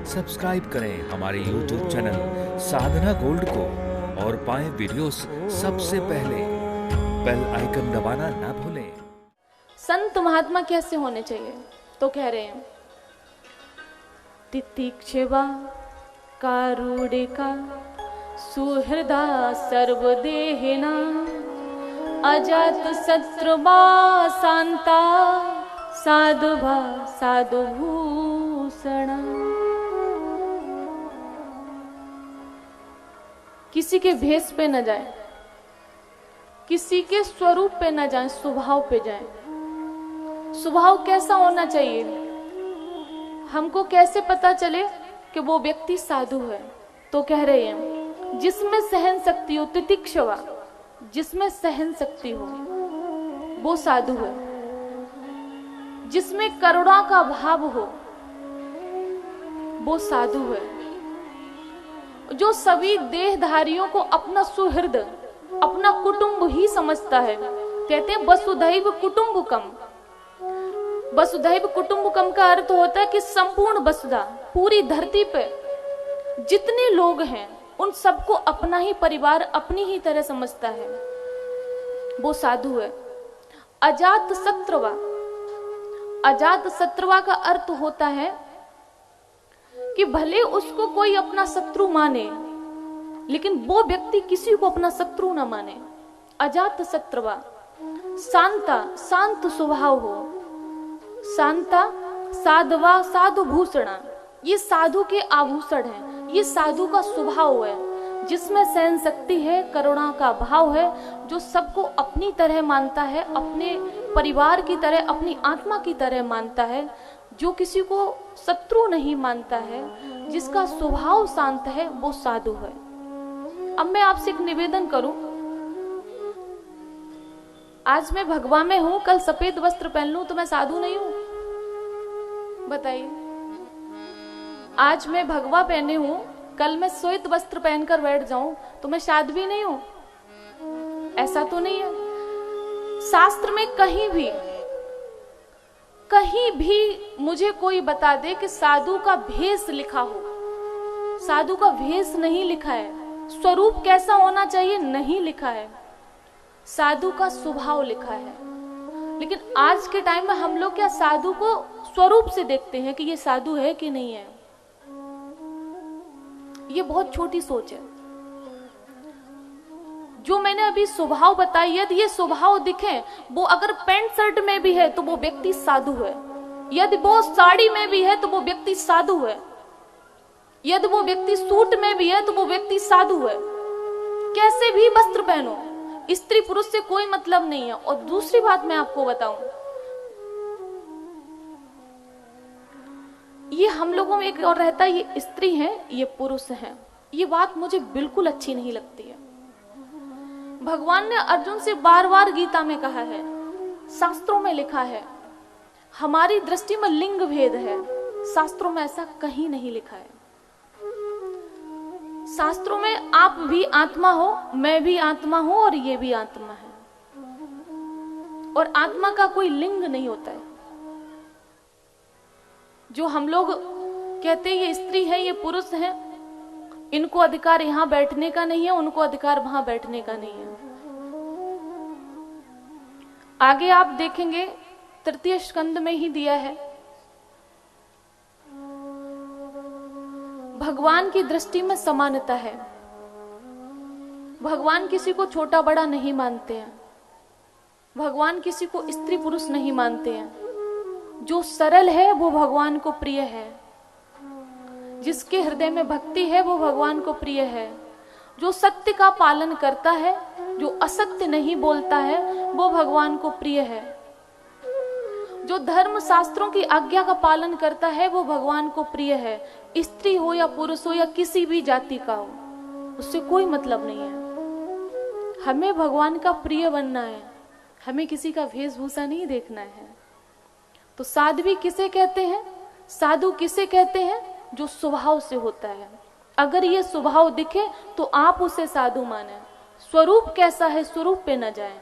Subscribe करें हमारे YouTube channel साधना gold को और पाएं वीडियोस सबसे पहले। बेल आइकन दबाना ना भूलें। संत महात्मा कैसे होने चाहिए? तो कह रहे हैं तितिक्षवा कारुणिका सुहृदा सर्वदेहिना अजात शत्रुवा शांता साधुभा साधुभूषणा। किसी के भेष पे न जाए, किसी के स्वरूप पे न जाए, स्वभाव पे जाए। स्वभाव कैसा होना चाहिए? हमको कैसे पता चले कि वो व्यक्ति साधु है? तो कह रहे हैं जिसमें सहन शक्ति हो, तितिक्षवा, जिसमें सहन शक्ति हो वो साधु है। जिसमें करुणा का भाव हो वो साधु है। जो सभी देहधारियों को अपना सुहृद, अपना कुटुंब ही समझता है। कहते हैं वसुधैव कुटुंबकम। वसुधैव कुटुंबकम का अर्थ होता है कि संपूर्ण वसुधा, पूरी धरती पे जितने लोग हैं उन सबको अपना ही परिवार, अपनी ही तरह समझता है, वो साधु है। अजात शत्रुवा, अजात शत्रुवा का अर्थ होता है कि भले उसको कोई अपना शत्रु माने, लेकिन वो व्यक्ति किसी को अपना शत्रु ना माने। अजात शत्रुवा। शांता, शांत स्वभाव हो। शांता साधवा साधुभूषणा, ये साधु के आभूषण हैं, ये साधु का स्वभाव है। जिसमें सहन शक्ति है, करुणा का भाव है, जो सबको अपनी तरह मानता है, अपने परिवार की तरह, अपनी आत्मा की तरह मानता है, जो किसी को शत्रु नहीं मानता है, जिसका स्वभाव शांत है, वो साधु है। अब मैं आपसे एक निवेदन करूं, आज मैं भगवा में हूं, कल सफेद वस्त्र पहन लूं तो मैं साधु नहीं हूं? बताइए। आज मैं भगवा पहने हूं, कल मैं श्वेत वस्त्र पहनकर बैठ जाऊं तो मैं साध्वी नहीं हूं? ऐसा तो नहीं है। शास्त्र में कहीं भी मुझे कोई बता दे कि साधु का भेष लिखा हो। साधु का भेष नहीं लिखा है। स्वरूप कैसा होना चाहिए नहीं लिखा है। साधु का स्वभाव लिखा है। लेकिन आज के टाइम में हम लोग क्या साधु को स्वरूप से देखते हैं कि ये साधु है कि नहीं है? ये बहुत छोटी सोच है। जो मैंने अभी स्वभाव बताई, यदि ये स्वभाव दिखे, वो अगर पैंट शर्ट में भी है तो वो व्यक्ति साधु है। यदि वो साड़ी में भी है तो वो व्यक्ति साधु है। यदि वो व्यक्ति सूट में भी है तो वो व्यक्ति साधु है। कैसे भी वस्त्र पहनो, स्त्री पुरुष से कोई मतलब नहीं है। और दूसरी बात मैं आपको बताऊं, ये हम लोगों में एक और रहता है, ये स्त्री है, ये पुरुष है। ये बात मुझे बिल्कुल अच्छी नहीं लगती है। भगवान ने अर्जुन से बार बार गीता में कहा है, शास्त्रों में लिखा है, हमारी दृष्टि में लिंग भेद है। शास्त्रों में ऐसा कहीं नहीं लिखा है। शास्त्रों में आप भी आत्मा हो, मैं भी आत्मा हूं और ये भी आत्मा है। और आत्मा का कोई लिंग नहीं होता है। जो हम लोग कहते हैं ये स्त्री है, ये पुरुष है, इनको अधिकार यहां बैठने का नहीं है, उनको अधिकार वहां बैठने का नहीं है। आगे आप देखेंगे तृतीय स्कंद में ही दिया है, भगवान की दृष्टि में समानता है। भगवान किसी को छोटा बड़ा नहीं मानते हैं। भगवान किसी को स्त्री पुरुष नहीं मानते हैं। जो सरल है वो भगवान को प्रिय है। जिसके हृदय में भक्ति है वो भगवान को प्रिय है। जो सत्य का पालन करता है, जो असत्य नहीं बोलता है, वो भगवान को प्रिय है। जो धर्म शास्त्रों की आज्ञा का पालन करता है वो भगवान को प्रिय है। स्त्री हो या पुरुष हो या किसी भी जाति का हो, उससे कोई मतलब नहीं है। हमें भगवान का प्रिय बनना है। हमें किसी का वेशभूषा नहीं देखना है। तो साध्वी किसे कहते हैं? साधु किसे कहते हैं? जो स्वभाव से होता है। अगर ये स्वभाव दिखे तो आप उसे साधु माने। स्वरूप कैसा है, स्वरूप पे न जाएं।